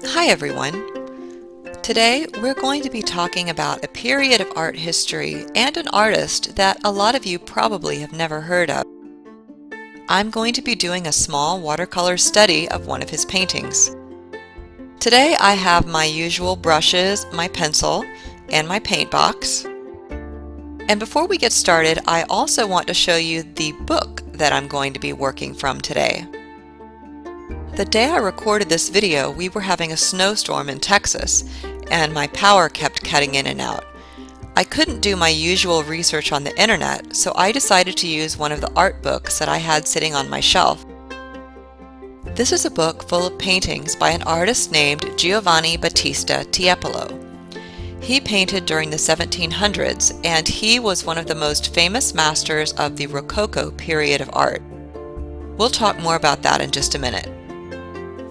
Hi everyone! Today we're going to be talking about a period of art history and an artist that a lot of you probably have never heard of. I'm going to be doing a small watercolor study of one of his paintings. Today I have my usual brushes, my pencil, and my paint box. And before we get started, I also want to show you the book that I'm going to be working from today. The day I recorded this video, we were having a snowstorm in Texas, and my power kept cutting in and out. I couldn't do my usual research on the internet, so I decided to use one of the art books that I had sitting on my shelf. This is a book full of paintings by an artist named Giovanni Battista Tiepolo. He painted during the 1700s, and he was one of the most famous masters of the Rococo period of art. We'll talk more about that in just a minute.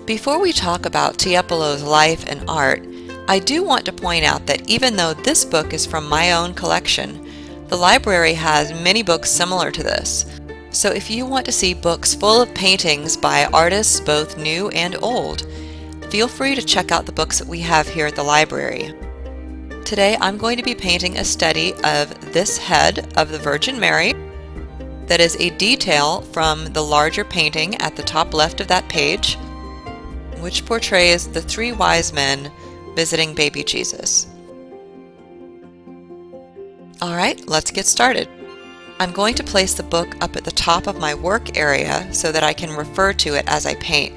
Before we talk about Tiepolo's life and art, I do want to point out that even though this book is from my own collection, the library has many books similar to this. So if you want to see books full of paintings by artists both new and old, feel free to check out the books that we have here at the library. Today I'm going to be painting a study of this head of the Virgin Mary. That is a detail from the larger painting at the top left of that page, which portrays the three wise men visiting baby Jesus. Alright, let's get started. I'm going to place the book up at the top of my work area so that I can refer to it as I paint.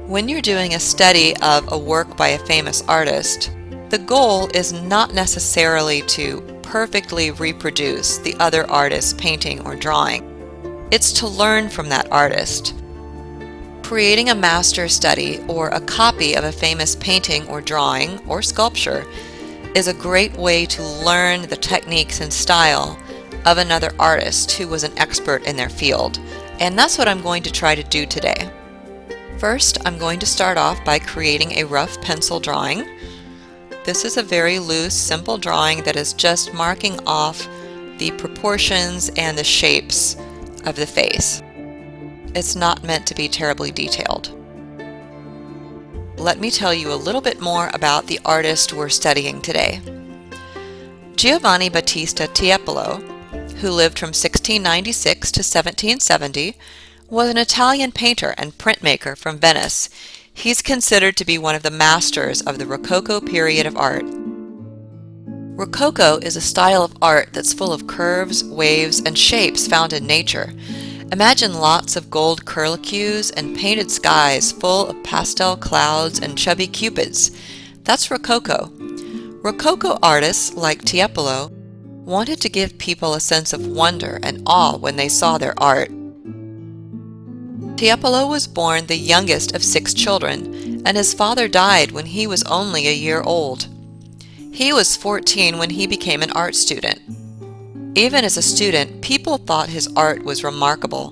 When you're doing a study of a work by a famous artist, the goal is not necessarily to perfectly reproduce the other artist's painting or drawing. It's to learn from that artist. Creating a master study or a copy of a famous painting or drawing or sculpture is a great way to learn the techniques and style of another artist who was an expert in their field, and that's what I'm going to try to do today. First, I'm going to start off by creating a rough pencil drawing. This is a very loose, simple drawing that is just marking off the proportions and the shapes of the face. It's not meant to be terribly detailed. Let me tell you a little bit more about the artist we're studying today. Giovanni Battista Tiepolo, who lived from 1696 to 1770, was an Italian painter and printmaker from Venice. He's considered to be one of the masters of the Rococo period of art. Rococo is a style of art that's full of curves, waves, and shapes found in nature. Imagine lots of gold curlicues and painted skies full of pastel clouds and chubby cupids. That's Rococo. Rococo artists, like Tiepolo, wanted to give people a sense of wonder and awe when they saw their art. Tiepolo was born the youngest of 6 children, and his father died when he was only a year old. He was 14 when he became an art student. Even as a student, people thought his art was remarkable.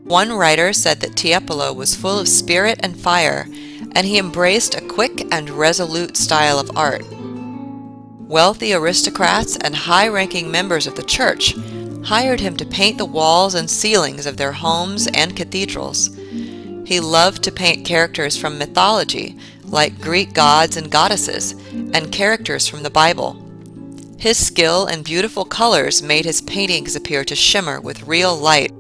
One writer said that Tiepolo was full of spirit and fire, and he embraced a quick and resolute style of art. Wealthy aristocrats and high-ranking members of the church hired him to paint the walls and ceilings of their homes and cathedrals. He loved to paint characters from mythology, like Greek gods and goddesses, and characters from the Bible. His skill and beautiful colors made his paintings appear to shimmer with real light.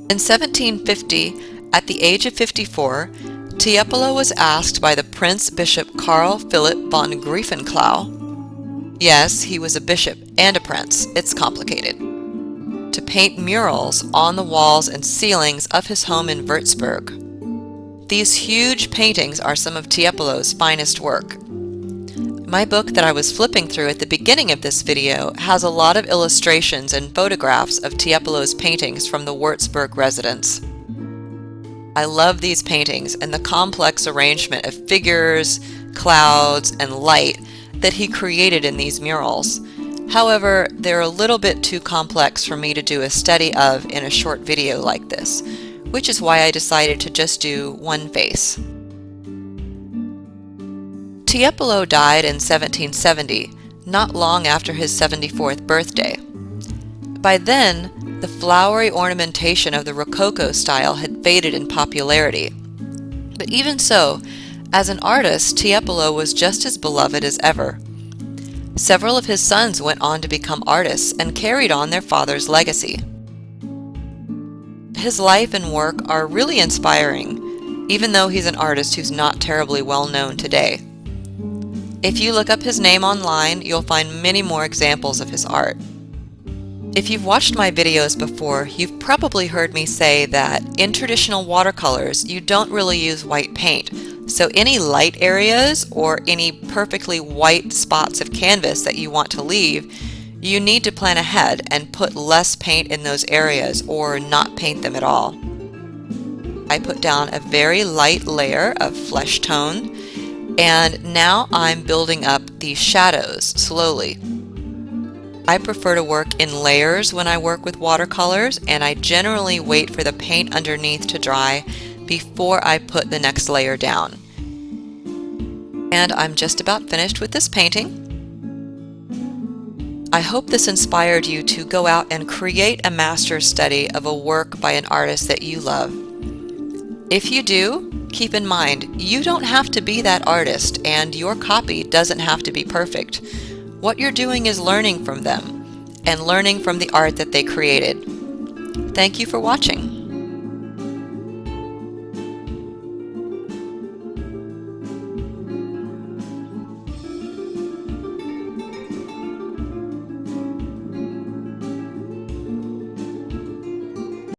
In 1750, at the age of 54, Tiepolo was asked by the Prince Bishop Karl Philipp von Griefenklau, yes, he was a bishop and a prince, it's complicated, to paint murals on the walls and ceilings of his home in Würzburg. These huge paintings are some of Tiepolo's finest work. My book that I was flipping through at the beginning of this video has a lot of illustrations and photographs of Tiepolo's paintings from the Würzburg residence. I love these paintings and the complex arrangement of figures, clouds, and light that he created in these murals. However, they're a little bit too complex for me to do a study of in a short video like this, which is why I decided to just do one face. Tiepolo died in 1770, not long after his 74th birthday. By then, the flowery ornamentation of the Rococo style had faded in popularity. But even so, as an artist, Tiepolo was just as beloved as ever. Several of his sons went on to become artists and carried on their father's legacy. His life and work are really inspiring, even though he's an artist who's not terribly well known today. If you look up his name online, you'll find many more examples of his art. If you've watched my videos before, you've probably heard me say that in traditional watercolors, you don't really use white paint. So any light areas or any perfectly white spots of canvas that you want to leave, you need to plan ahead and put less paint in those areas or not paint them at all. I put down a very light layer of flesh tone, and now I'm building up these shadows slowly. I prefer to work in layers when I work with watercolors, and I generally wait for the paint underneath to dry before I put the next layer down. And I'm just about finished with this painting. I hope this inspired you to go out and create a master's study of a work by an artist that you love. If you do, keep in mind, you don't have to be that artist, and your copy doesn't have to be perfect. What you're doing is learning from them and learning from the art that they created. Thank you for watching.